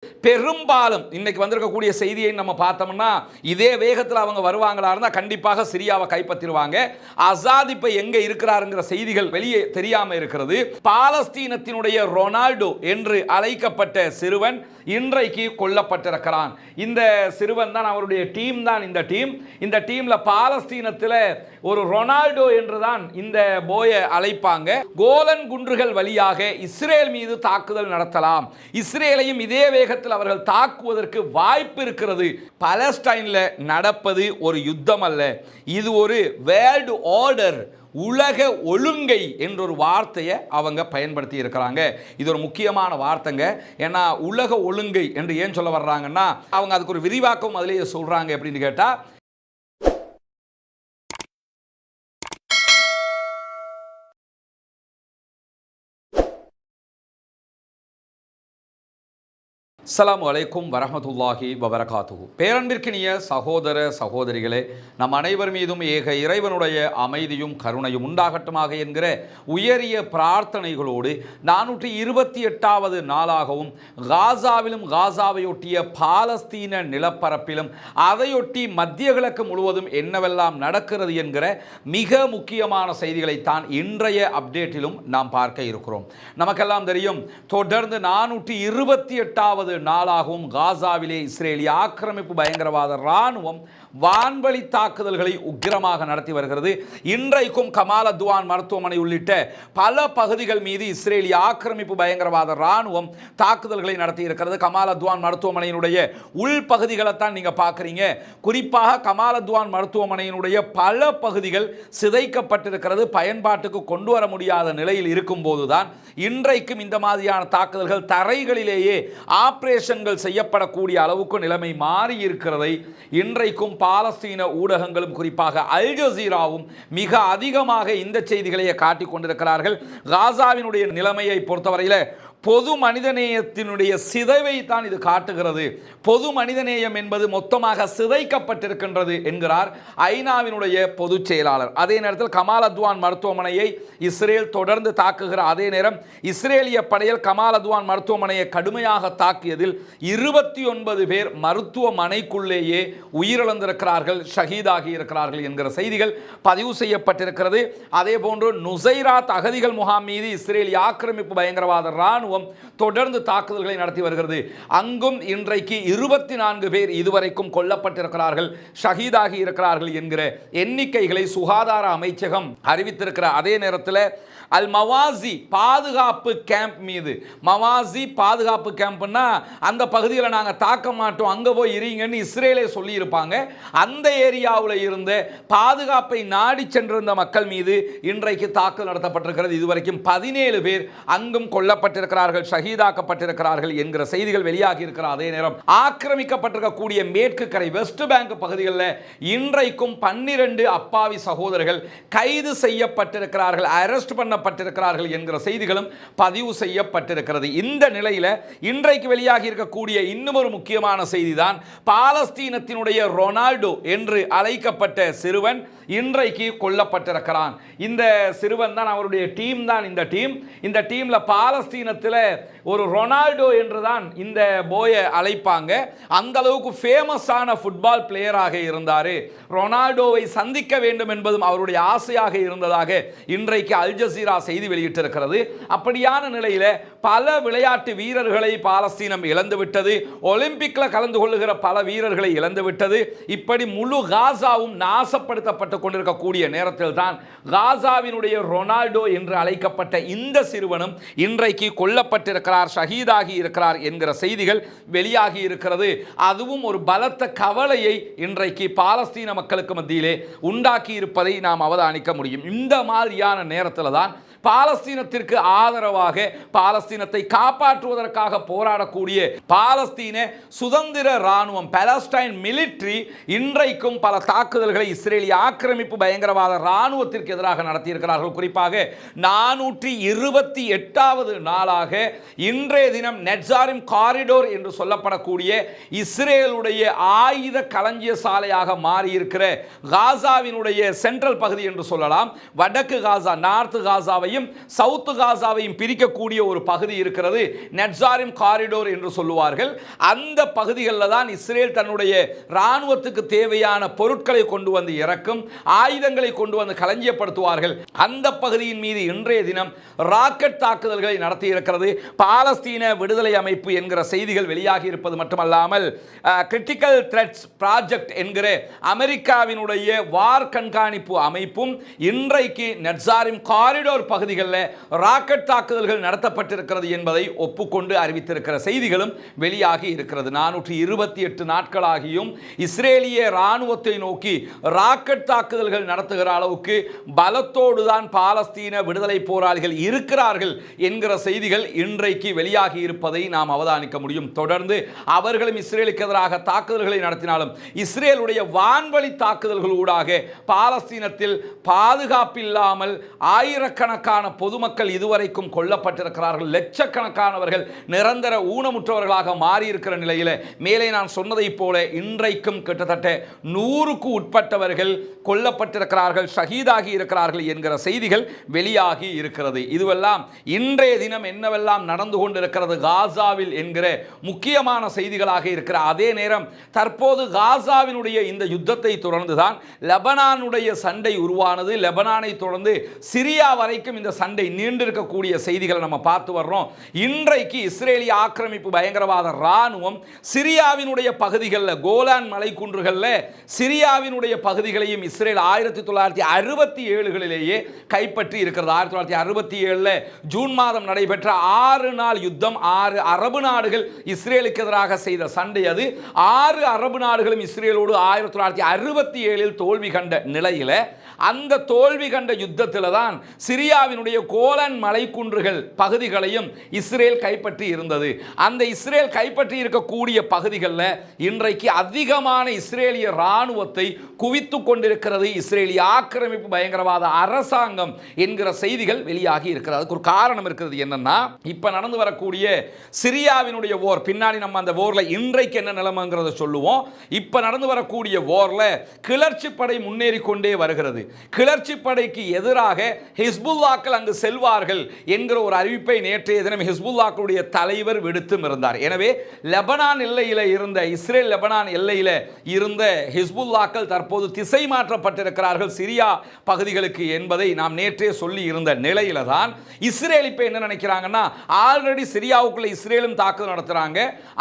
பெரும்பாலும் இன்னைக்கு வந்திருக்கக்கூடிய செய்தியை நம்ம பார்த்தோம்னா இதே வேகத்தில் அவங்க வருவாங்களா இருந்தால் கண்டிப்பாக சிரியாவை கைப்பற்றிடுவாங்க. அசாத் இப்ப எங்க இருக்கிறாருங்கிற செய்திகள் வெளியே தெரியாம இருக்கிறது. பாலஸ்தீனத்தினுடைய ரொனால்டோ என்று அழைக்கப்பட்ட சிறுவன் இன்றைக்கு கொல்லப்பட்டிருக்கிறான். இந்த சிறுவன் தான், அவருடைய டீம் தான் இந்த டீம்ல பாலஸ்தீனத்தில் ஒரு ரொனால்டோ என்றுதான் இந்த போயை அழைப்பாங்க. கோலன் குன்றுகள் வழியாக இஸ்ரேல் மீது தாக்குதல் நடத்தலாம், இஸ்ரேலையும் இதே வேகத்தில் அவர்கள் தாக்குவதற்கு வாய்ப்பு இருக்கிறது. பாலஸ்டைன்ல நடப்பது ஒரு யுத்தம் அல்ல, இது ஒரு வேர்ல்டு ஆர்டர், உலக ஒழுங்கை என்ற ஒரு வார்த்தையை அவங்க பயன்படுத்தி இருக்கிறாங்க. இது ஒரு முக்கியமான வார்த்தைங்க. ஏன்னா உலக ஒழுங்கை என்று ஏன் சொல்ல வர்றாங்கன்னா அவங்க அதுக்கு ஒரு விரிவாக்கம் அதிலேயே சொல்றாங்க. எப்படின்னு கேட்டா, அஸ்ஸலாமு அலைக்கும் வரஹ்மத்துல்லாஹி வபரகாத்துஹு. பேரன்பிற்கினிய சகோதர சகோதரிகளே, நம் அனைவர் மீதும் ஏக இறைவனுடைய அமைதியும் கருணையும் உண்டாகட்டுமாக என்கிற உயரிய பிரார்த்தனைகளோடு 428வது நாளாகவும் காசாவிலும் காசாவையொட்டிய பாலஸ்தீன நிலப்பரப்பிலும் அதையொட்டி மத்திய கிழக்கு முழுவதும் என்னவெல்லாம் நடக்கிறது என்கிற மிக முக்கியமான செய்திகளைத்தான் இன்றைய அப்டேட்டிலும் நாம் பார்க்க இருக்கிறோம். நமக்கெல்லாம் தெரியும், தொடர்ந்து 428வது நாளாகவும் காசாவிலே இஸ்ரேலிய ஆக்கிரமிப்பு பயங்கரவாத இராணுவம் வான்வழி தாக்குதல்களை உக்கிரமாக நடத்தி வருகிறது. இன்றைக்கும் கமால் அத்வான் மருத்துவமனை உள்ளிட்ட பல பகுதிகள் மீது இஸ்ரேலிய ஆக்கிரமிப்பு பயங்கரவாத இராணுவம் தாக்குதல்களை நடத்தி இருக்கிறது. கமால் அத்வான் மருத்துவமனையினுடைய உள்பகுதிகளை தான் நீங்க பார்க்குறீங்க. குறிப்பாக கமால் அத்வான் மருத்துவமனையினுடைய பல பகுதிகள் சிதைக்கப்பட்டிருக்கிறது. பயன்பாட்டுக்கு கொண்டு வர முடியாத நிலையில் இருக்கும் போதுதான் இன்றைக்கும் இந்த மாதிரியான தாக்குதல்கள் தரைகளிலேயே ஆபரேஷன்கள் செய்யப்படக்கூடிய அளவுக்கு நிலைமை மாறி இருக்கிறதை இன்றைக்கும் பாலஸ்தீன ஊடகங்களும் குறிப்பாக அல் ஜசீராவும் மிக அதிகமாக இந்த செய்திகளையே காட்டிக் கொண்டிருக்கிறார்கள். காசாவினுடைய நிலைமையை பொறுத்தவரையில் பொது மனிதநேயத்தினுடைய சிதைவை தான் இது காட்டுகிறது. பொது மனிதநேயம் என்பது மொத்தமாக சிதைக்கப்பட்டிருக்கின்றது என்கிறார் ஐநாவினுடைய பொதுச் செயலாளர். அதே நேரத்தில் கமால் அத்வான் மருத்துவமனையை இஸ்ரேல் தொடர்ந்து தாக்குகிற அதே நேரம் இஸ்ரேலிய படையில் கமால் அத்வான் மருத்துவமனையை கடுமையாக தாக்கியதில் 29 பேர் மருத்துவமனைக்குள்ளேயே உயிரிழந்திருக்கிறார்கள், ஷஹீதாகி இருக்கிறார்கள் என்கிற செய்திகள் பதிவு செய்யப்பட்டிருக்கிறது. அதே போன்று நுசைராத் அகதிகள் முகாம் மீது இஸ்ரேலிய ஆக்கிரமிப்பு பயங்கரவாத இராணுவம் தொடர்ந்து தாக்குதல்களை நடத்தி வருகிறது. அங்கும் இன்றைக்கு 24 பேர் இதுவரைக்கும் கொல்லப்பட்டிருக்கிறார்கள், ஷஹீதாகி இருக்கிறார்கள் என்கிற எண்ணிக்கைகளை சுகாதார அமைச்சகம் அறிவித்திருக்கிற அதே நேரத்தில் அல் மவாசி பாதுகாப்பு கேம்ப் மீது, மவாசி பாதுகாப்பு கேம்ப்னா அந்த பகுதியில் நாங்கள் தாக்க மாட்டோம், அங்கே போய் இருங்கன்னு இஸ்ரேலே சொல்லியிருப்பாங்க. அந்த ஏரியாவில் இருந்த பாதுகாப்பை நாடி சென்றிருந்த மக்கள் மீது இன்றைக்கு தாக்குதல் நடத்தப்பட்டிருக்கிறது. இதுவரைக்கும் 17 பேர் அங்கும் கொல்லப்பட்டிருக்கிறார்கள், ஷஹீதாக்கப்பட்டிருக்கிறார்கள் என்கிற செய்திகள் வெளியாகி இருக்கிற அதே நேரம் ஆக்கிரமிக்கப்பட்டிருக்கக்கூடிய மேற்கு கரை வெஸ்ட் பேங்க் பகுதிகளில் இன்றைக்கும் 12 அப்பாவி சகோதரர்கள் கைது செய்யப்பட்டிருக்கிறார்கள், அரெஸ்ட் பண்ணப்பட்டிருக்கிறார்கள் என்கிற செய்திகளும் பதிவு செய்யப்பட்டிருக்கிறது. இந்த நிலையில் இன்றைக்கு வெளியாகி இருக்கக்கூடிய இன்னும் ஒரு முக்கியமான செய்திதான், பாலஸ்தீனத்தினுடைய ரொனால்டோ என்று அழைக்கப்பட்ட சிறுவன் இன்றைக்கு கொல்லப்பட்டிருக்கிறான். இந்த சிறுவன் தான், அவருடைய டீம் தான் இந்த டீம்ல பாலஸ்தீனத்தில் ஒரு ரொனால்டோ என்றுதான் இந்த போயை அழைப்பாங்க. அந்த அளவுக்கு ஃபேமஸான ஃபுட்பால் பிளேயராக இருந்தார். ரொனால்டோவை சந்திக்க வேண்டும் என்பதும் அவருடைய ஆசையாக இருந்ததாக இன்றைக்கு அல் ஜசீரா செய்தி வெளியிட்டிருக்கிறது. அப்படியான நிலையில் பல விளையாட்டு வீரர்களை பாலஸ்தீனம் இழந்துவிட்டது, ஒலிம்பிக்கில் கலந்து கொள்ளுகிற பல வீரர்களை இழந்துவிட்டது. இப்படி முழு காசாவும் நாசப்படுத்தப்பட்டு கொண்டிருக்கக்கூடிய நேரத்தில் தான் காசாவினுடைய ரொனால்டோ என்று அழைக்கப்பட்ட இந்த சிறுவனும் இன்றைக்கு கொல்லப்பட்டிருக்கிறார், ஷஹீதாகி இருக்கிறார் என்கிற செய்திகள் வெளியாகி இருக்கிறது. அதுவும் ஒரு பலத்த கவலையை இன்றைக்கு பாலஸ்தீன மக்களுக்கு மத்தியிலே உண்டாக்கி இருப்பதை நாம் அவதானிக்க முடியும். இந்த மாதிரியான நேரத்தில் தான் பாலஸ்தீனத்திற்கு ஆதரவாக, பாலஸ்தீனத்தை காப்பாற்றுவதற்காக போராடக்கூடிய பாலஸ்தீன சுதந்திர இராணுவம், பாலஸ்டைன் மிலிட்டரி இன்றைக்கும் பல தாக்குதல்களை இஸ்ரேலிய ஆக்கிரமிப்பு பயங்கரவாத இராணுவத்திற்கு எதிராக நடத்தியிருக்கிறார்கள். குறிப்பாக 428வது நாளாக இன்றைய தினம் நெட்சாரிம் காரிடோர் என்று சொல்லப்படக்கூடிய இஸ்ரேலுடைய ஆயுத களஞ்சிய சாலையாக மாறியிருக்கிற காசாவினுடைய சென்ட்ரல் பகுதி என்று சொல்லலாம், வடக்கு காசா, நார்த் காசாவை காசாவையும் சவுத் காசாவையும் பிரிக்கக்கூடிய ஒரு பகுதி இருக்கிறது, நெட்சாரிம் காரிடோர் என்று சொல்லுவார்கள். அந்த பகுதிகளில் தான் இஸ்ரேல் தன்னுடைய இராணுவத்துக்கு தேவையான பொருட்களை கொண்டு வந்து இறக்கும், ஆயுதங்களை கொண்டு வந்து களஞ்சியப்படுத்துவார்கள். அந்த பகுதியின் மீது இன்றைய தினம் ராக்கெட் தாக்குதல்களை நடத்தி இருக்கிறது பாலஸ்தீன விடுதலை அமைப்பு என்கிற செய்திகள் வெளியாகி இருப்பது மட்டுமல்லாமல் கிரிட்டிக்கல் த்ரெட்ஸ் ப்ராஜெக்ட் என்கிற அமெரிக்காவினுடைய வார் கண்காணிப்பு அமைப்பும் இன்றைக்கு நெட்சாரிம் காரிடோர் பகுதிகளில் ராக்கெட் தாக்குதல்கள் நடத்தப்பட்டிருக்கிறது என்பதை ஒப்புக்கொண்டு அறிவித்திருக்கிற செய்திகளும் வெளியாகி இருக்கிறது. 428 நாட்களாகியும் இஸ்ரேலிய இராணுவத்தை நோக்கி ராக்கெட் தாக்குதல்கள் நடத்துகிற அளவுக்கு பலத்தோடு தான் பாலஸ்தீன விடுதலை போராளிகள் இருக்கிறார்கள் என்கிற செய்திகள் இன்றைக்கு வெளியாகி இருப்பதை நாம் அவதானிக்க முடியும். தொடர்ந்து அவர்களும் இஸ்ரேலுக்கு எதிராக தாக்குதல்களை நடத்தினாலும் இஸ்ரேலுடைய வான்வழி தாக்குதல்கள் ஊடாக பாலஸ்தீனத்தில் பாதுகாப்பில்லாமல் ஆயிரக்கணக்கான பொதுமக்கள் இதுவரைக்கும் கொல்லப்பட்டிருக்கிறார்கள். லட்சக்கணக்கானவர்கள் நிரந்தர ஊனமுற்றவர்களாக மாறியிருக்கிற நிலையில் மேலே நான் சொன்னதை போல இன்றைக்கும் கிட்டத்தட்ட 100க்கு உட்பட்டவர்கள் கொல்லப்பட்டிருக்கிறார்கள், ஷஹீதாகி இருக்கிறார்கள் என்கிற செய்திகள் வெளியாகி இருக்கிறது. இதுவெல்லாம் இன்றைய தினம் என்னவெல்லாம் நடந்து கொண்டிருக்கிறது காசாவில் என்கிற முக்கியமான செய்திகளாக இருக்கிற அதே நேரம் தற்போது காசாவினுடைய இந்த யுத்தத்தை தொடர்ந்துதான் லெபனானுடைய சண்டை உருவானது. லெபனானை தொடர்ந்து சிரியா வரைக்கும் இந்த சண்டை நீண்டிருக்கக்கூடிய செய்திகளை நம்ம பார்த்து வர்றோம். இன்றைக்கு இஸ்ரேலிய ஆக்கிரமிப்பு பயங்கரவாத இராணுவம் சிரியாவினுடைய பகுதிகளில் கோலான் மலைக்குன்றுகளில் சிரியாவினுடைய பகுதிகளையும் இஸ்ரேல் 1967களிலேயே கைப்பற்றி இருக்கிறது. 1967 ஜூன் மாதம் நடைபெற்ற 6 நாள் யுத்தம், 6 அரபு நாடுகள் இஸ்ரேலுக்கு எதிராக செய்த சண்டை அது. 6 அரபு நாடுகளும் இஸ்ரேலோடு 1967 தோல்வி கண்ட நிலையில் அந்த தோல்வி கண்ட யுத்தத்தில் தான் சிரியாவினுடைய கோலன் மலைக்குன்றுகள் பகுதிகளையும் இஸ்ரேல் கைப்பற்றி இருந்தது. அந்த இஸ்ரேல் கைப்பற்றி இருக்கக்கூடிய பகுதிகளில் இன்றைக்கு அதிகமான இஸ்ரேலிய இராணுவத்தை குவித்து கொண்டிருக்கிறது இஸ்ரேலிய ஆக்கிரமிப்பு பயங்கரவாத அரசாங்கம் என்கிற செய்திகள் வெளியாகி இருக்கிறது. அதுக்கு ஒரு காரணம் இருக்கிறது. என்னன்னா, இப்ப நடந்து வரக்கூடிய சிரியாவினுடைய போர், பின்னாடி நம்ம அந்த போர்ல இன்றைக்கு என்ன நிலைமைங்கிறத சொல்லுவோம். இப்ப நடந்து வரக்கூடிய போர்ல கிளர்ச்சி படை முன்னேறி கொண்டே வருகிறது. கிளர்ச்சி படைக்கு எதிராக ஹிஸ்புல்லாக்கள் அங்கு செல்வார்கள் என்கிற ஒரு அறிவிப்பை நேற்றைய தினம் ஹிஸ்புல்லாக்களுடைய தலைவர் விடுத்தும் இருந்தார். எனவே லெபனான் எல்லையில் இருந்த இஸ்ரேல் லெபனான் எல்லையில் இருந்த ஹிஸ்புல்லாக்கள் தற்போது திசை மாற்றப்பட்டிருக்கிறார்கள் சிரியா பகுதிகளுக்கு என்பதை நாம் நேற்றே சொல்லி இருந்த நிலையில தான் இஸ்ரேல் இப்ப என்ன நினைக்கிறாங்கன்னா, ஆல்ரெடி சிரியாவுக்குள்ள இஸ்ரேலும் தாக்குதல் நடத்துறாங்க,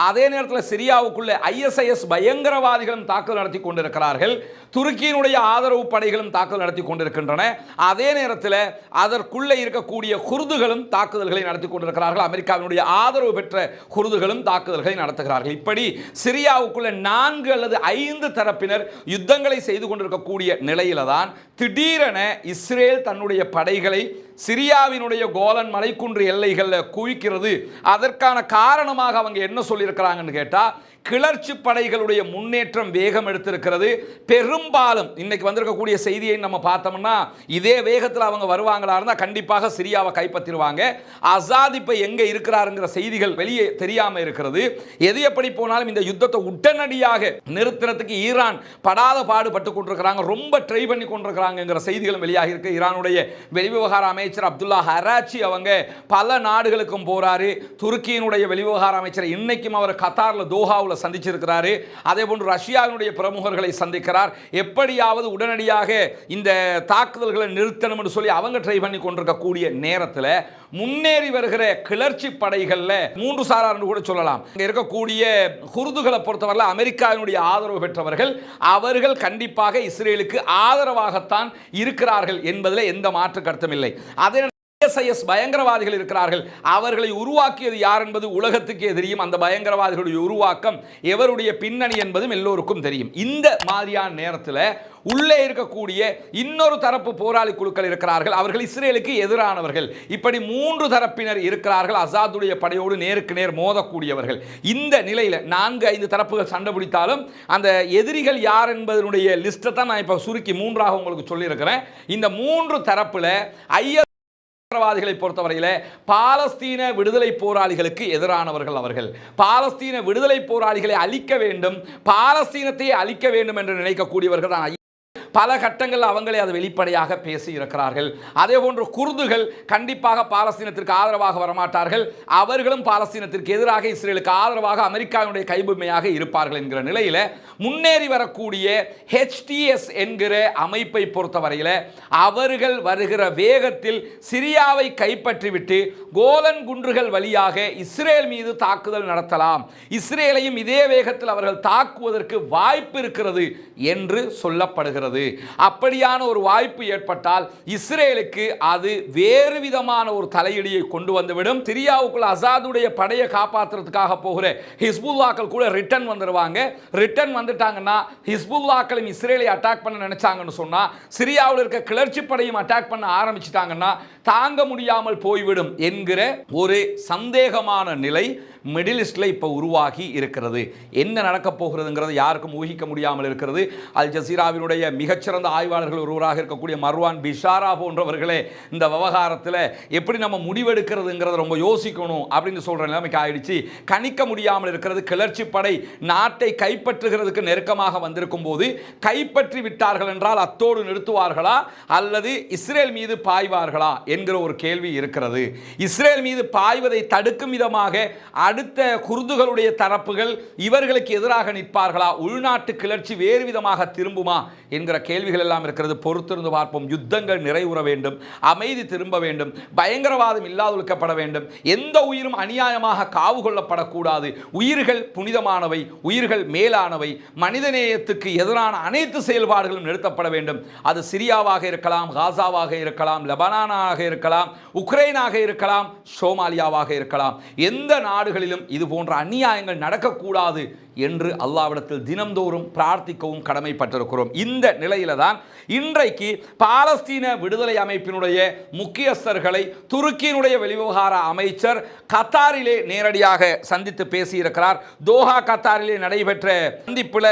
அதே நேரத்தில் சிரியாவுக்குள்ள ISIS பயங்கரவாதிகளும் தாக்குதல் நடத்தி கொண்டிருக்கிறார்கள், துருக்கியினுடைய ஆதரவு படைகளும் தாக்குதல் நடத்தி கொண்டிருக்கின்றன, அதே நேரத்தில் அதற்குள்ளே இருக்கக்கூடிய குர்துகளும் தாக்குதல்களை நடத்தி கொண்டிருக்கிறார்கள், அமெரிக்காவினுடைய ஆதரவு பெற்ற குர்துகளும் தாக்குதல்களை நடத்துகிறார்கள். இப்படி சிரியாவுக்குள்ள 4 அல்லது 5 தரப்பினர் யுத்தங்களை செய்து கொண்டிருக்கக்கூடிய நிலையில தான் திடீரென இஸ்ரேல் தன்னுடைய படைகளை சிரியாவினுடைய கோலன் மலைக்குன்று எல்லைகளில் குவிக்கிறது. அதற்கான காரணமாக அவங்க என்ன சொல்லியிருக்கிறாங்கன்னு கேட்டா, கிளர்ச்சி படைகளுடைய முன்னேற்றம் வேகம் எடுத்திருக்கிறது. பெரும்பாலும் இன்னைக்கு வந்திருக்கக்கூடிய செய்தியை நம்ம பார்த்தோம்னா, இதே வேகத்தில் அவங்க வருவாங்களா இருந்தால் கண்டிப்பாக சிரியாவை கைப்பற்றிடுவாங்க. அசாத் இப்ப எங்க இருக்கிறாருங்கிற செய்திகள் வெளியே தெரியாம இருக்கிறது. எது எப்படி போனாலும் இந்த யுத்தத்தை உடனடியாக நிறுத்துறதுக்கு ஈரான் படாத பாடுபட்டு கொண்டிருக்கிறாங்க, ரொம்ப ட்ரை பண்ணி கொண்டிருக்கிறாங்கிற செய்திகளும் வெளியாக இருக்கு. ஈரானுடைய வெளிவிவகார அமைச்சர் அப்துல்லா ஹராச்சி அவங்க பல நாடுகளுக்கும் போறாரு. துருக்கியினுடைய வெளிவிவகார அமைச்சர் இன்னைக்கும் அவர் கத்தார்ல தோஹாவில் சந்திச்சிருக்கிறாரு. அதே போன்று ரஷ்யாவினுடைய பிரமுகர்களை சந்திக்கிறார். எப்படியாவது உடனடியாக இந்த தாக்குதல்களை நிறுத்தணும் என்று சொல்லி அவங்க ட்ரை பண்ணி கொண்டிருக்கக்கூடிய நேரத்தில் முன்னேறி வருகிற கிளர்ச்சி படைகள்ல 3 சாரார் கூட சொல்லலாம். இங்க இருக்கக்கூடிய குர்துகளை பொறுத்தவரை அமெரிக்காவினுடைய ஆதரவு பெற்றவர்கள், அவர்கள் கண்டிப்பாக இஸ்ரேலுக்கு ஆதரவாகத்தான் இருக்கிறார்கள் என்பதில் எந்த மாற்று கருத்தும் இல்லை. அதே ISIS பயங்கரவாதிகள் இருக்கிறார்கள், அவர்களை உருவாக்கியது யார் என்பது உலகத்துக்கே தெரியும். அந்த பயங்கரவாதிகளுடைய உருவாக்கம் எவருடைய பின்னணி என்பதும் எல்லோருக்கும் தெரியும். இந்த மாதிரியான நேரத்தில் உள்ளே இருக்கக்கூடிய இன்னொரு தரப்பு போராளி குழுக்கள் இருக்கிறார்கள், அவர்கள் இஸ்ரேலுக்கு எதிரானவர்கள். இப்படி 3 தரப்பினர் இருக்கிறார்கள், அசாதுடைய படையோடு நேருக்கு நேர் மோதக்கூடியவர்கள். இந்த நிலையில் 4-5 தரப்புகள் சண்டை பிடித்தாலும் அந்த எதிரிகள் யார் என்பதனுடைய லிஸ்ட்டை தான் நான் இப்போ சுருக்கி 3ஆக உங்களுக்கு சொல்லியிருக்கிறேன். இந்த 3 தரப்புல பயங்கரவாதிகளை பொறுத்தவரையில் பாலஸ்தீன விடுதலை போராளிகளுக்கு எதிரானவர்கள். அவர்கள் பாலஸ்தீன விடுதலை போராளிகளை அழிக்க வேண்டும், பாலஸ்தீனத்தை அழிக்க வேண்டும் என்று நினைக்கக்கூடியவர்கள் தான் பல கட்டங்களில் அவங்களே அதை வெளிப்படையாக பேசி இருக்கிறார்கள். அதே போன்று குர்துகள் கண்டிப்பாக பாலஸ்தீனத்திற்கு ஆதரவாக வரமாட்டார்கள், அவர்களும் பாலஸ்தீனத்திற்கு எதிராக இஸ்ரேலுக்கு ஆதரவாக அமெரிக்காவினுடைய கைபொம்மையாக இருப்பார்கள் என்கிற நிலையில் முன்னேறி வரக்கூடிய HTS என்கிற அமைப்பை பொறுத்தவரையில் அவர்கள் வருகிற வேகத்தில் சிரியாவை கைப்பற்றிவிட்டு கோலன் குன்றுகள் வழியாக இஸ்ரேல் மீது தாக்குதல் நடத்தலாம், இஸ்ரேலையும் இதே வேகத்தில் அவர்கள் தாக்குவதற்கு வாய்ப்பு இருக்கிறது என்று சொல்லப்படுகிறது. அப்படியான ஒரு வாய்ப்பு ஏற்பட்டால் இஸ்ரேலுக்கு அது வேறு விதமான ஒரு தலையீடியை கொண்டு வந்துவிடும். சிரியாவுக்குள்ள அசாதுடைய படையை காப்பாற்றுறதுக்காக போகிற ஹிஸ்புல்லாக்கள் கூட ரிட்டர்ன் வந்துடுவாங்க. ரிட்டர்ன் வந்துட்டாங்கன்னா ஹிஸ்புல்லாக்களும் இஸ்ரேலை அட்டாக் பண்ண நினைச்சாங்கன்னு சொன்னா, சிரியாவில் இருக்க கிளர்ச்சி படையும் அட்டாக் பண்ண ஆரம்பிச்சிட்டாங்கன்னா தாங்க முடியாமல் போய்விடும் என்கிற ஒரு சந்தேகமான நிலை மிடில் ஈஸ்டில் இப்போ உருவாகி இருக்கிறது. என்ன நடக்க போகிறதுங்கிறது யாருக்கும் ஊகிக்க முடியாமல் இருக்கிறது. அல் ஜசீராவினுடைய மிகச்சிறந்த ஆய்வாளர்கள் ஒருவராக இருக்கக்கூடிய மர்வான் பிஷாரா போன்றவர்களே இந்த விவகாரத்தில் எப்படி நம்ம முடிவெடுக்கிறதுங்கிறத ரொம்ப யோசிக்கணும் அப்படின்னு சொல்கிற நிலைமைக்கு ஆயிடுச்சு. கணிக்க முடியாமல் இருக்கிறது. கிளர்ச்சி படை நாட்டை கைப்பற்றுகிறதுக்கு நெருக்கமாக வந்திருக்கும் போது கைப்பற்றி விட்டார்கள் என்றால் அத்தோடு நிறுத்துவார்களா அல்லது இஸ்ரேல் மீது பாய்வார்களா என்கிற ஒரு கேள்வி இருக்கிறது. இஸ்ரேல் மீது பாய்வதை தடுக்கும் விதமாக அடுத்த குர்துகளுடைய தரப்புகள் இவர்களுக்கு எதிராக நிற்பார்களா, உள்நாட்டு கிளர்ச்சி வேறு விதமாக திரும்புமா என்கிற கேள்விகள் எல்லாம் இருக்கிறது. பொறுத்திருந்து பார்ப்போம். யுத்தங்கள் நிறைவுற வேண்டும், அமைதி திரும்ப வேண்டும், பயங்கரவாதம் இல்லாதொழிக்கப்பட வேண்டும், எந்த உயிரும் அநியாயமாக காவு கொள்ளப்படக்கூடாது, உயிர்கள் புனிதமானவை, உயிர்கள் மேலானவை, மனிதநேயத்துக்கு எதிரான அனைத்து செயல்பாடுகளும் நிறுத்தப்பட வேண்டும். அது சிரியாவாக இருக்கலாம், காசாவாக இருக்கலாம், லெபனானாக இருக்கலாம், உக்ரைனாக இருக்கலாம், சோமாலியாவாக இருக்கலாம். எந்த நாடுகளிலும் இது போன்ற அநியாயங்கள் நடக்கக்கூடாது என்று அல்லாஹ்விடத்தில் தினம்தோறும் பிரார்த்திக்கவும் கடமைப்பட்டிருக்கிறோம். இந்த நிலையில தான் இன்றைக்கு பாலஸ்தீன விடுதலை அமைப்பினுடைய முக்கியஸ்தர்களை துருக்கியினுடைய வெளிவிவகார அமைச்சர் கத்தாரிலே நேரடியாக சந்தித்து பேசியிருக்கிறார். தோஹா கத்தாரிலே நடைபெற்ற சந்திப்பில்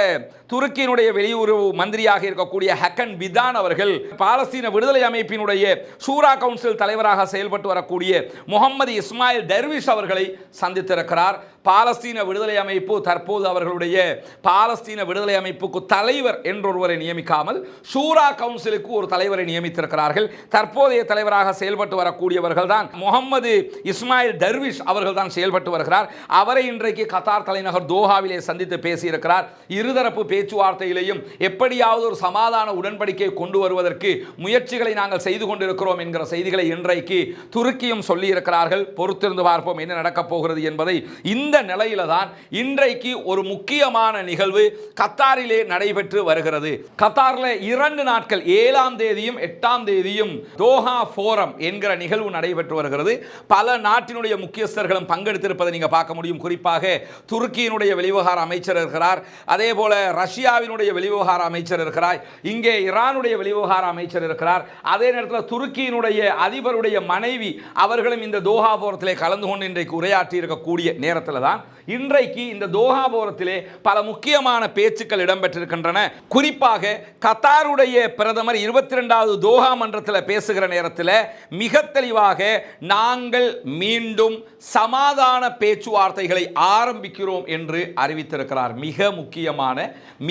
துருக்கியினுடைய வெளியுறவு மந்திரியாக இருக்கக்கூடிய ஹக்கன் பிதான் அவர்கள் பாலஸ்தீன விடுதலை அமைப்பினுடைய ஷூரா கவுன்சில் தலைவராக செயல்பட்டு வரக்கூடிய முகமது இஸ்மாயில் டர்விஷ் அவர்களை சந்தித்திருக்கிறார். பாலஸ்தீன விடுதலை அமைப்பு தற்போது அவர்களுடைய பாலஸ்தீன விடுதலை அமைப்புக்கு தலைவர் என்றொருவரை நியமிக்காமல் ஷூரா கவுன்சிலுக்கு ஒரு தலைவரை நியமித்திருக்கிறார்கள். தற்போதைய தலைவராக செயல்பட்டு வரக்கூடியவர்கள் தான் முகமது இஸ்மாயில் டர்விஷ் அவர்கள் தான் செயல்பட்டு வருகிறார். அவரை இன்றைக்கு கத்தார் தலைநகர் தோஹாவிலே சந்தித்து பேசியிருக்கிறார். இருதரப்பு பேச்சுவார்த்தையிலேயும் எப்படியாவது ஒரு சமாதான உடன்படிக்கை கொண்டு வருவதற்கு முயற்சிகளை நாங்கள் செய்து கொண்டிருக்கிறோம் என்கிற செய்திகளை இன்றைக்கு துருக்கியும் சொல்லி இருக்கிறார்கள். பொறுத்திருந்து பார்ப்போம் என்ன நடக்கப் போகிறது என்பதை. இந்த நிலையில தான் இன்றைக்கு ஒரு முக்கியமான நிகழ்வு கத்தாரிலே நடைபெற்று வருகிறது. கத்தாரில் 2 நாட்கள் 7ஆம் தேதியும் 8ஆம் தேதியும் தோஹா ஃபோரம் என்கிற நிகழ்வு நடைபெற்று வருகிறது. பல நாட்டினுடைய முக்கியஸ்தர்களும் பங்கெடுத்திருப்பதை நீங்க பார்க்க முடியும். குறிப்பாக துருக்கியினுடைய வெளிவிவகார அமைச்சர் இருக்கிறார், அதே போல ரஷ்யாவினுடைய வெளிவிவகார அமைச்சர் இருக்கிறார், இங்கே ஈரானுடைய வெளிவிவகார அமைச்சர் இருக்கிறார், அதே நேரத்தில் துருக்கியினுடைய அதிபருடைய மனைவி அவர்களும் இந்த தோஹா ஃபோரத்திலே கலந்து கொண்டு இன்றைக்கு உரையாற்றி இருக்கக்கூடிய நேரத்தில் தான் இன்றைக்கு இந்த தோஹா ஃபோரத்திலே பல முக்கியமான பேச்சுக்கள் இடம்பெற்றிருக்கின்றன. குறிப்பாக கத்தாருடைய பிரதமர் 22வது தோஹா மன்றத்தில் பேசுகிற நேரத்தில் மிக தெளிவாக நாங்கள் மீண்டும் சமாதான பேச்சுவார்த்தைகளை ஆரம்பிக்கிறோம் என்று அறிவித்திருக்கிறார். மிக முக்கியமான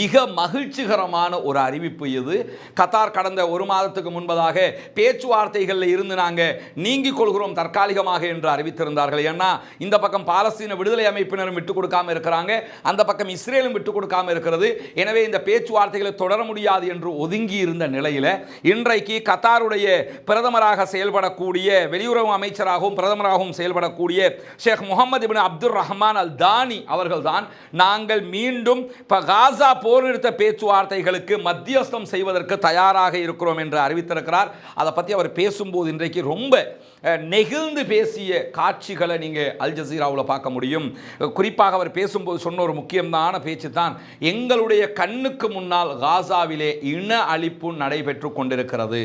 மிக மகிழ்ச்சிகரமான ஒரு அறிவிப்பு இது. கத்தார் கடந்த 1 மாதத்துக்கு முன்பதாக பேச்சுவார்த்தைகளில் இருந்து நாங்கள் நீங்கிக் கொள்கிறோம் தற்காலிகமாக என்று அறிவித்திருந்தார்கள். ஏன்னா இந்த பக்கம் பாலஸ்தீன விடுதலை அமைப்பினர் விட்டுக் கொடுக்காம இருக்கிறாங்க, அந்த பக்கம் இஸ்ரேலும் விட்டுக் கொடுக்காம இருக்கிறது. எனவே இந்த பேச்சுவார்த்தைகளை தொடர முடியாது என்று ஒதுங்கி இருந்த நிலையில் இன்றைக்கு கத்தாருடைய பிரதமராக செயல்படக்கூடிய வெளியுறவு அமைச்சராகவும் பிரதமராகவும் செயல்படக்கூடிய ஷேக் முகமது இப்னு அப்துல் ரஹ்மான் அல் தானி அவர்கள்தான் நாங்கள் மீண்டும் காசா போர் நிறுத்த பேச்சுவார்த்தைகளுக்கு மத்தியஸ்தம் செய்வதற்கு தயாராக இருக்கிறோம் என்று அறிவித்திருக்கிறார். அதை பற்றி அவர் பேசும்போது இன்றைக்கு ரொம்ப நெகிழ்ந்து பேசிய காட்சிகளை நீங்கள் அல் ஜசீராவில் பார்க்க முடியும். குறிப்பாக அவர் பேசும்போது சொன்ன ஒரு முக்கியமான பேச்சு தான், எங்களுடைய கண்ணுக்கு முன்னால் காசாவிலே இன அழிப்பு நடைபெற்று கொண்டிருக்கிறது,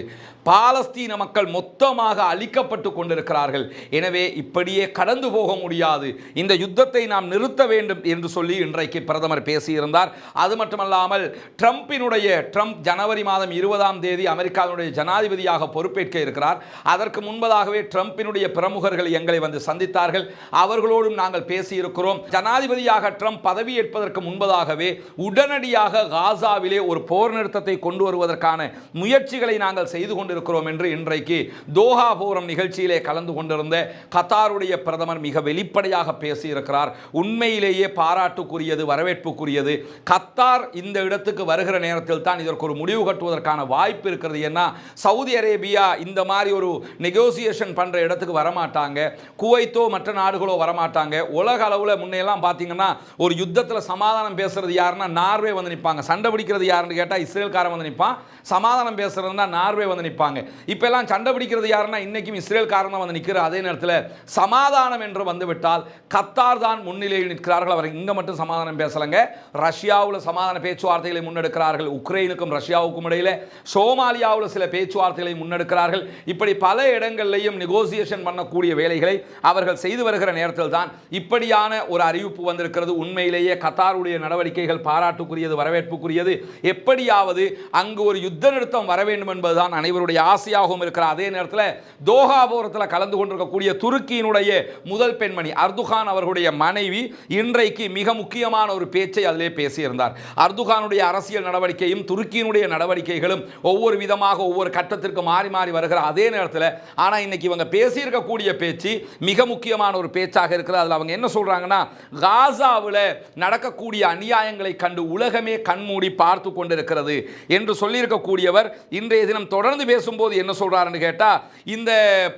பாலஸ்தீன மக்கள் மொத்தமாக அழிக்கப்பட்டு கொண்டிருக்கிறார்கள், எனவே இப்படியே கடந்து போக முடியாது, இந்த யுத்தத்தை நாம் நிறுத்த வேண்டும் என்று சொல்லி இன்றைக்கு பிரதமர் பேசியிருந்தார். அது மட்டுமல்லாமல் ட்ரம்ப் ஜனவரி மாதம் 20ஆம் தேதி அமெரிக்காவினுடைய ஜனாதிபதியாக பொறுப்பேற்க இருக்கிறார். அதற்கு முன்பதாகவே ட்ரம்பினுடைய பிரமுகர்கள் எங்களை வந்து சந்தித்தார்கள். அவர்களோடும் நாங்கள் பேசியிருக்கிறோம். ஜனாதிபதியாக ட்ரம்ப் பதவியேற்பதற்கு முன்பதாகவே உடனடியாக காசாவிலே ஒரு போர் நிறுத்தத்தை கொண்டு வருவதற்கான முயற்சிகளை நாங்கள் செய்து கொண்டிருக்கிறோம் என்று இன்றைக்கு தோஹா போரம் நிகழ்ச்சியிலே கலந்து கொண்டிருந்த கத்தாருடைய பிரதமர் மிக வெளிப்படையாக பேசியிருக்கிறார். உண்மையிலேயே பாராட்டுக்குரியது, வரவேற்புக்குரியது. கத்தார் இந்த இடத்துக்கு வருகிற நேரத்தில் தான் இதற்கு ஒரு முடிவு கட்டுவதற்கான வாய்ப்பு இருக்கிறது. ஏன்னா சவுதி அரேபியா இந்த மாதிரி ஒரு நெகோசியேஷன் பண்ற இடத்துக்கு வரமாட்டாங்க. குவைத்தோ மற்ற நாடுகளோ வரமாட்டாங்க. உலக அளவில் முன்னையெல்லாம் பார்த்தீங்கன்னா ஒரு யுத்தத்தில் சமாதானம் பேசுறது யாருன்னா நார்வே வந்து நிற்பாங்க. சண்டை பிடிக்கிறது யாருன்னு கேட்டால் இஸ்ரேல்காரன் வந்து நிற்பான். சமாதானம் பேசுறதுன்னா நார்வே வந்து நிற்பாங்க. இப்போ எல்லாம் சண்டை பிடிக்கிறது யாருன்னா இன்னைக்கும் இஸ்ரேல்காரன் தான் வந்து நிற்கிற. அதே நேரத்தில் சமாதானம் என்று வந்துவிட்டால் கத்தார் தான் முன்னிலையில் நிற்கிறார்கள். அவர் இங்கே மட்டும் சமாதானம் பேசலைங்க. ரஷ்யாவில் சமாதான பேச்சுவார்த்தைகளை முன்னெடுக்கிறார்கள். உக்ரைனுக்கும் ரஷ்யாவுக்கும் இடையில சோமாலியாவில் சில பேச்சுவார்த்தைகளை முன்னெடுக்கிறார்கள். இப்படி பல இடங்களிலையும் நெகோசியேஷன் பண்ணக்கூடிய வேலைகளை அவர்கள் செய்து வருகிற நேரத்தில் தான் இப்படியான ஒரு அறிவிப்பு வந்திருக்கிறது. உண்மையிலேயே கத்தாருடைய நடவடிக்கைகள் பாராட்டுக்குரியது, வரவேற்புக்குரியது. எப்படியாவது அங்கு ஒரு யுத்த நிறுத்தம் வர வேண்டும் என்பதுதான் அனைவருடைய ஆசையாகவும் இருக்கிற அதே நேரத்தில் தோஹா போரத்தில் கலந்து கொண்டிருக்கக்கூடிய துருக்கியினுடைய முதல் பெண்மணி அர்துகான் அவர்களுடைய மனைவி இன்றைக்கு மிக முக்கியமான ஒரு பேச்சை அதிலே பேசியிருந்தார். அர்துகானுடைய அரசியல் நடவடிக்கையும் துருக்கியினுடைய நடவடிக்கைகளும் ஒவ்வொரு விதமாக ஒவ்வொரு கட்டத்திற்கு மாறி மாறி வருகிற அதே நேரத்தில் ஆனால் இன்னைக்கு இவங்க பேசியிருக்கக்கூடிய பேச்சு மிக முக்கியமான ஒரு பேச்சாக இருக்கிறது. அதில் அவங்க என்ன சொல்றாங்கன்னா, காசாவில் நடக்கக்கூடிய அநியாயங்களை கண்டு உலகமே கண்மூடி பார்த்து கொண்டிருக்கிறது என்று சொல்லியிருக்கக்கூடியவர் இன்றைய தினம் தொடர்ந்து பேசும்போது என்ன சொல்றாருன்னு கேட்டா, இந்த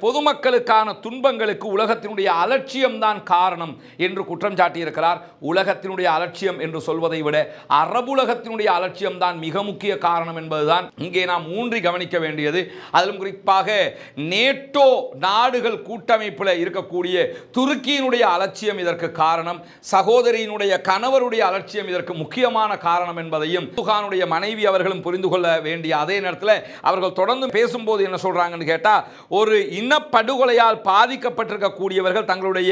பொதுமக்களுக்கான துன்பங்களுக்கு உலகத்தினுடைய அலட்சியம் தான் காரணம் என்று குற்றம் சாட்டியிருக்கிறார். உலகத்தினுடைய அலட்சியம் என்று சொல்வதை விட அரபுலகத்தினுடைய அலட்சியம் தான் மிக முக்கிய காரணம் என்பதுதான் இங்கே நாம் ஊன்றி கவனிக்க வேண்டியது. அதிலும் குறிப்பாக நேட்டோ நாடுகள் கூட்டமைப்பில் இருக்கக்கூடிய துருக்கியினுடைய அலட்சியம் இதற்கு காரணம், சகோதரியினுடைய கணவருடைய அலட்சியம் இதற்கு முக்கியமான காரணம் என்பதையும் அர்துகானுடைய மனைவி அவர்களும் புரிந்து கொள்ள வேண்டிய அதே நேரத்தில் அவர்கள் தொடர்ந்து பேசும்போது என்ன சொல்றாங்கன்னு கேட்டா, ஒரு இனப்படுகொலையால் பாதிக்கப்பட்டிருக்கக்கூடியவர்கள் தங்களுடைய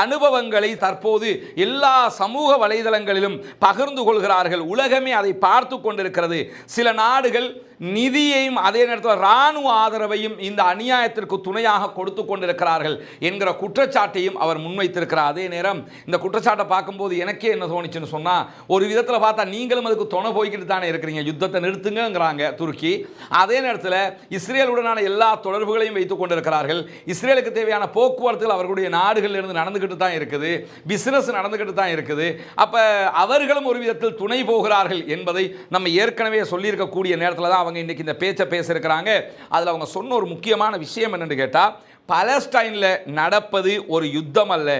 அனுபவங்களை தற்போது எல்லா சமூக வலைதளங்களிலும் பகிர்ந்து கொள்கிறார்கள். உலகமே அதை பார்த்து கொண்டிருக்கிறது. சில நாடுகள் நிதியையும் அதே நேரத்தில் இராணுவ ஆதரவையும் இந்த அநியாயத்திற்கு துணையாக கொடுத்து கொண்டிருக்கிறார்கள் என்கிற குற்றச்சாட்டையும் அவர் முன்வைத்திருக்கிறார். அதே நேரம் இந்த குற்றச்சாட்டை பார்க்கும்போது எனக்கே என்ன தோணுச்சுன்னு சொன்னா, ஒரு விதத்தில் பார்த்தா நீங்களும் அதுக்கு துணை போய்கிட்டு தானே இருக்கிறீங்க. யுத்தத்தை நிறுத்துங்கிறாங்க துருக்கி. அதே நேரத்தில் இஸ்ரேலுடனான எல்லா தொடர்புகளையும் வைத்துக் கொண்டிருக்கிறார்கள். இஸ்ரேலுக்கு தேவையான போக்குவரத்துகள் அவர்களுடைய நாடுகளில் இருந்து நடந்துகிட்டு தான் இருக்குது. பிசினஸ் நடந்துகிட்டு தான் இருக்குது. அப்ப அவர்களும் ஒரு விதத்தில் துணை போகிறார்கள் என்பதை நம்ம ஏற்கனவே சொல்லியிருக்கக்கூடிய நேரத்தில் தான் அவங்க இன்னைக்கு இந்த பேச்சை பேசியிருக்கிறாங்க. அதில் அவங்க சொன்ன ஒரு முக்கியமான விஷயம் என்னன்னு கேட்டால், பாலஸ்டைனில் நடப்பது ஒரு யுத்தம் அல்ல,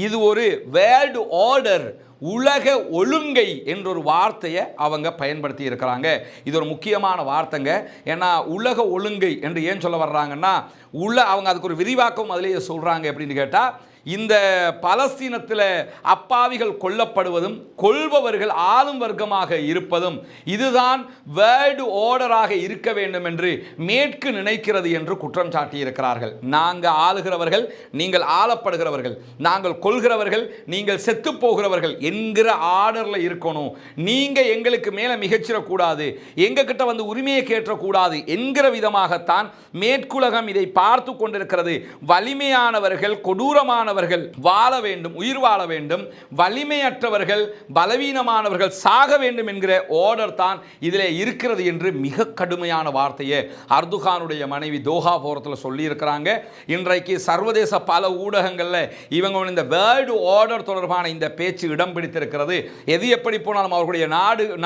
இது ஒரு வேர்ல்டு ஆர்டர், உலக ஒழுங்கை என்ற ஒரு வார்த்தையை அவங்க பயன்படுத்தி இருக்கிறாங்க. இது ஒரு முக்கியமான வார்த்தைங்க. ஏன்னா உலக ஒழுங்கை என்று ஏன் சொல்ல வர்றாங்கன்னா, அவங்க அதுக்கு ஒரு விரிவாக்கம் அதிலேயே சொல்றாங்க. எப்படின்னு கேட்டால், இந்த பலஸ்தீனத்தில் அப்பாவிகள் கொல்லப்படுவதும் கொள்பவர்கள் ஆளும் வர்க்கமாக இருப்பதும் இதுதான் வேர்ல்டு ஆர்டராக இருக்க வேண்டும் என்று மேற்கு நினைக்கிறது என்று குற்றம் சாட்டியிருக்கிறார்கள். நாங்கள் ஆளுகிறவர்கள், நீங்கள் ஆளப்படுகிறவர்கள், நாங்கள் கொள்கிறவர்கள், நீங்கள் செத்து போகிறவர்கள் என்கிற ஆர்டரில் இருக்கணும். நீங்கள் எங்களுக்கு மேலே மிகச்சிடக்கூடாது, எங்ககிட்ட வந்து உரிமையை கேட்டக்கூடாது என்கிற விதமாகத்தான் மேற்குலகம் இதை பார்த்து கொண்டிருக்கிறது. வலிமையானவர்கள், கொடூரமான வாழ வேண்டும், உயிர் வாழ வேண்டும், வலிமையற்றவர்கள், பலவீனமானவர்கள் சாக வேண்டும் என்கிற ஆர்டர் தான் இதிலே இருக்கிறது என்று மிக கடுமையான வார்த்தையை அர்துகானுடைய மனைவி தோஹா போரத்தில் சொல்லி இருக்கிறாங்க. இன்றைக்கு சர்வதேச பல ஊடகங்களில் இவங்க இந்த வேர்ல்டு ஆர்டர் தொடர்பான இந்த பேச்சு இடம் பிடித்திருக்கிறது. எது எப்படி போனாலும் அவர்களுடைய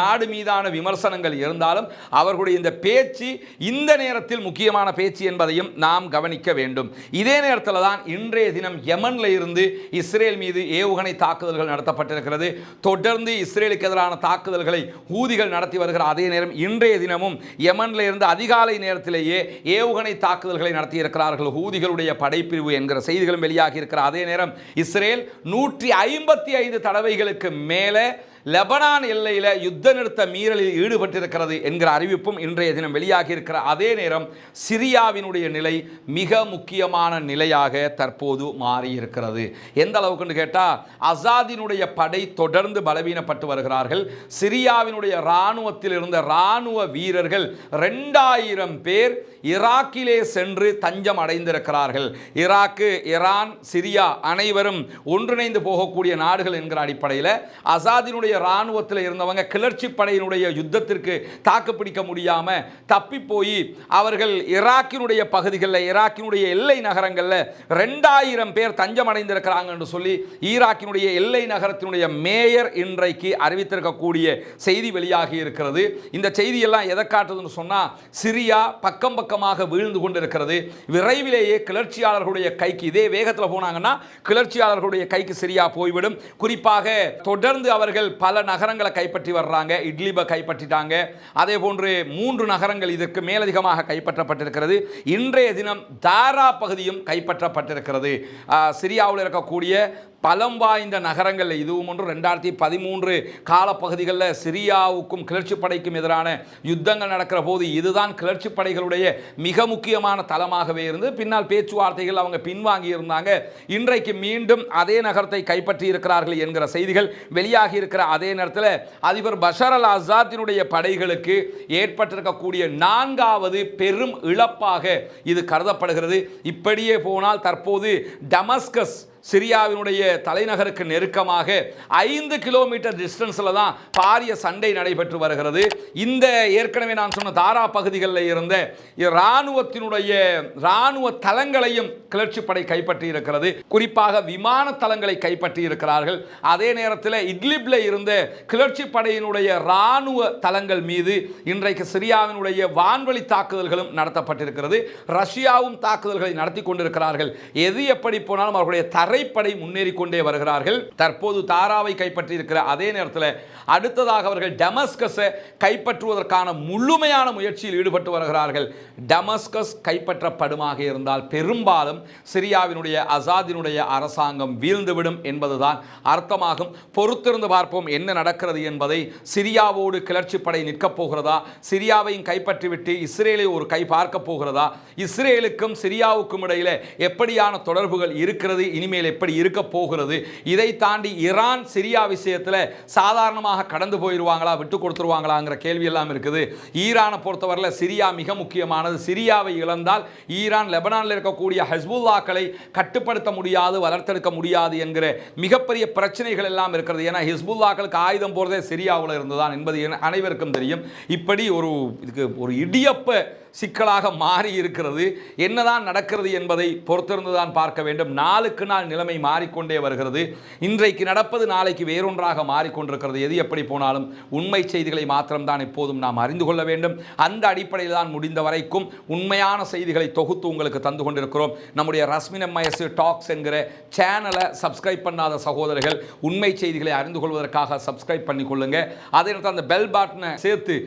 நாடு மீதான விமர்சனங்கள் இருந்தாலும் அவர்களுடைய இந்த பேச்சு இந்த நேரத்தில் முக்கியமான பேச்சு என்பதையும் நாம் கவனிக்க வேண்டும். இதே நேரத்தில் தான் இன்றைய தினம் யமன் இருந்து இஸ்ரேல் மீது ஏவுகணை தாக்குதல்கள் நடத்தப்பட்டிருக்கிறது. தொடர்ந்து இஸ்ரேலுக்கு எதிரான தாக்குதல்களை ஹூதிகள் நடத்தி வருகிற அதே நேரம் இன்றைய தினமும் யமன்ல இருந்து அதிகாலை நேரத்திலேயே ஏவுகணை தாக்குதல்களை நடத்தி இருக்கிறார்கள் ஹூதிகளுடைய படைப்பிரிவு என்கிற செய்திகளும் வெளியாகி இருக்கிற அதே நேரம் இஸ்ரேல் 155 தடவைகளுக்கு மேலே லெபனான் எல்லையில் யுத்த நிறுத்த மீறலில் ஈடுபட்டிருக்கிறது என்கிற அறிவிப்பும் இன்றைய தினம் வெளியாகி இருக்கிற அதே நேரம் சிரியாவினுடைய நிலை மிக முக்கியமான நிலையாக தற்போது மாறியிருக்கிறது. எந்த அளவுக்கு கேட்டால் அசாதினுடைய படை தொடர்ந்து பலவீனப்பட்டு வருகிறார்கள். சிரியாவினுடைய இராணுவத்தில் இருந்த இராணுவ வீரர்கள் 2000 பேர் ஈராக்கிலே சென்று தஞ்சம் அடைந்திருக்கிறார்கள். ஈராக்கு, ஈரான், சிரியா அனைவரும் ஒன்றிணைந்து போகக்கூடிய நாடுகள் என்கிற அடிப்படையில் அசாதினுடைய இராணுவத்தில் இருந்தவங்க கிளர்ச்சி படையினுடைய யுத்தத்திற்கு தாக்குப்பிடிக்க முடியாமல் தப்பி போய் அவர்கள் ஈராக்கினுடைய பகுதிகளில், ஈராக்கினுடைய எல்லை நகரங்களில் 2000 பேர் தஞ்சம் அடைந்திருக்கிறாங்க என்று சொல்லி ஈராக்கினுடைய எல்லை நகரத்தினுடைய மேயர் இன்றைக்கு அறிவித்திருக்கக்கூடிய செய்தி வெளியாகி இருக்கிறது. இந்த செய்தியெல்லாம் எதை காட்டுதுன்னு சொன்னால், சிரியா பக்கம் பக்கமாக வீழ்ந்து கொண்டிருக்கிறது. விரைவிலேயே கிளர்ச்சியாளர்களுடைய கைக்கு, இதே வேகத்தில் போனாங்கன்னா கிளர்ச்சியாளர்களுடைய கைக்கு சிரியா போய்விடும். குறிப்பாக தொடர்ந்து அவர்கள் பல நகரங்களை கைப்பற்றி வர்றாங்க. இட்லிபை கைப்பற்றிட்டாங்க. அதே போன்று 3 நகரங்கள் இதற்கு மேலதிகமாக கைப்பற்றப்பட்டிருக்கிறது. இன்றைய தினம் தாரா பகுதியும் கைப்பற்றப்பட்டிருக்கிறது. சிரியாவில் இருக்கக்கூடிய பலம் வாய்ந்த நகரங்கள் இதுவும் ஒன்று. 2013 காலப்பகுதிகளில் சிரியாவுக்கும் கிளர்ச்சி படைக்கும் எதிரான யுத்தங்கள் நடக்கிற போது இதுதான் கிளர்ச்சி படைகளுடைய மிக முக்கியமான தளமாகவே இருந்து பின்னால் பேச்சுவார்த்தைகள் அவங்க பின்வாங்கி இருந்தாங்க. இன்றைக்கு மீண்டும் அதே நகரத்தை கைப்பற்றி இருக்கிறார்கள் என்கிற செய்திகள் வெளியாகி இருக்கிற அதே நேரத்தில் அதிபர் பஷர் அல் அசாத்தினுடைய படைகளுக்கு ஏற்பட்டிருக்கக்கூடிய 4வது பெரும் இழப்பாக இது கருதப்படுகிறது. இப்படியே போனால் தற்போது டமஸ்கஸ், சிரியாவினுடைய தலைநகருக்கு நெருக்கமாக 5 கிலோமீட்டர் டிஸ்டன்ஸில் தான் பாரிய சண்டை நடைபெற்று வருகிறது. இந்த ஏற்கனவே நான் சொன்ன தாரா பகுதிகளில் இருந்த இராணுவ தளங்களையும் கிளர்ச்சி படை கைப்பற்றி இருக்கிறது. குறிப்பாக விமான தளங்களை கைப்பற்றி இருக்கிறார்கள். அதே நேரத்தில் இட்லிபில் இருந்த கிளர்ச்சி படையினுடைய இராணுவ தளங்கள் மீது இன்றைக்கு சிரியாவினுடைய வான்வழி தாக்குதல்களும் நடத்தப்பட்டிருக்கிறது. ரஷ்யாவும் தாக்குதல்களை நடத்தி கொண்டிருக்கிறார்கள். எது எப்படி போனாலும் அவர்களுடைய தரைப்படை முன்னேறி கொண்டே வருகிறார்கள். தற்போது தாராவை கைப்பற்றி இருக்கிற அதே நேரத்தில் அடுத்ததாக அவர்கள் டமஸ்கஸை கைப்பற்றுவதற்கான முழுமையான முயற்சியில் ஈடுபட்டு வருகிறார்கள். டமஸ்கஸ் கைப்பற்றப்படுமாக இருந்தால் பெரும்பாலும் சிரியாவினுடைய அசாதினுடைய அரசாங்கம் வீழ்ந்துவிடும் என்பதுதான் அர்த்தமாகும். பொறுத்திருந்து பார்ப்போம் என்ன நடக்கிறது என்பதை. சிரியாவோடு கிளர்ச்சி படை நிற்கப் போகிறதா, சிரியாவையும் கைப்பற்றிவிட்டு இஸ்ரேலை ஒரு கை பார்க்க போகிறதா, இஸ்ரேலுக்கும் சிரியாவுக்கும் இடையில எப்படியான தொடர்புகள் இருக்கிறது, இனிமேல் எப்படி இருக்க போகிறது, இதை தாண்டி ஈரான் சிரியா விஷயத்தில் சாதாரணமாக கடந்து போயிடுவாங்களா, விட்டு கொடுத்துருவாங்களாங்கிற கேள்வி எல்லாம் இருக்குது. ஈரானை பொறுத்தவரையில் சிரியா மிக முக்கியமானது. சிரியாவை இழந்தால் ஈரான் லெபனானில் இருக்கக்கூடிய ஹிஸ்புல்லாக்களை கட்டுப்படுத்த முடியாது, வளர்த்தெடுக்க முடியாது என்கிற மிகப்பெரிய பிரச்சனைகள் எல்லாம் இருக்கிறது. ஏன்னா ஹிஸ்புல்லாக்களுக்கு ஆயுதம் போகிறதே சிரியாவில் இருந்துதான் என்பது அனைவருக்கும் தெரியும். இப்படி ஒரு இடியப்ப சிக்கலாக மாறி இருக்கிறது. என்னதான் நடக்கிறது என்பதை பொறுத்திருந்துதான் பார்க்க வேண்டும். நாளுக்கு நாள் நிலைமை மாறிக்கொண்டே வருகிறது. இன்றைக்கு நடப்பது நாளைக்கு வேறொன்றாக மாறிக்கொண்டிருக்கிறது. எது எப்படி போனாலும் உண்மை செய்திகளை மாத்திரம்தான் எப்போதும் நாம் அறிந்து கொள்ள வேண்டும். அந்த அடிப்படையில் தான் முடிந்த வரைக்கும் உண்மையான செய்திகளை தொகுத்து உங்களுக்கு தந்து கொண்டிருக்கிறோம். நம்முடைய ரஸ்மின் எம்ஐஎஸ் டாக்ஸ் என்கிற சேனலை சப்ஸ்கிரைப் பண்ணாத சகோதரர்கள் உண்மை செய்திகளை அறிந்து கொள்வதற்காக சப்ஸ்கிரைப் பண்ணிக்கொள்ளுங்க. அதே நேரத்தில் அந்த பெல் பட்டனை சேர்த்து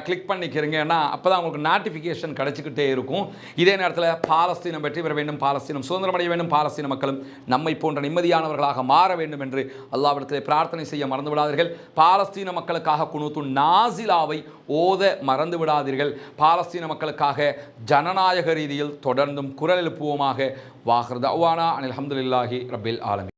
கிளிக் பண்ணிக்கிறீங்கன்னா அப்போ தான் உங்களுக்கு நோட்டிஃபிகேஷன் கிடைச்சிக்கிட்டே இருக்கும். இதே நேரத்தில் பாலஸ்தீனம் வெற்றி பெற வேண்டும், பாலஸ்தீனம் சுதந்திரமடைய வேண்டும், பாலஸ்தீன மக்களும் நம்மை போன்ற நிம்மதியானவர்களாக மாற வேண்டும் என்று அல்லாஹ்விடத்தில் பிரார்த்தனை செய்ய மறந்து விடாதீர்கள். பாலஸ்தீன மக்களுக்காக குனூத்து நாசிலாவை ஓத மறந்து விடாதீர்கள். பாலஸ்தீன மக்களுக்காக ஜனநாயக ரீதியில் தொடர்ந்தும் குரல் எழுப்புவோமாக. வாஹிர் தஅவானா அனில் ஹம்துலில்லாஹி ரப்பில் ஆலமீன்.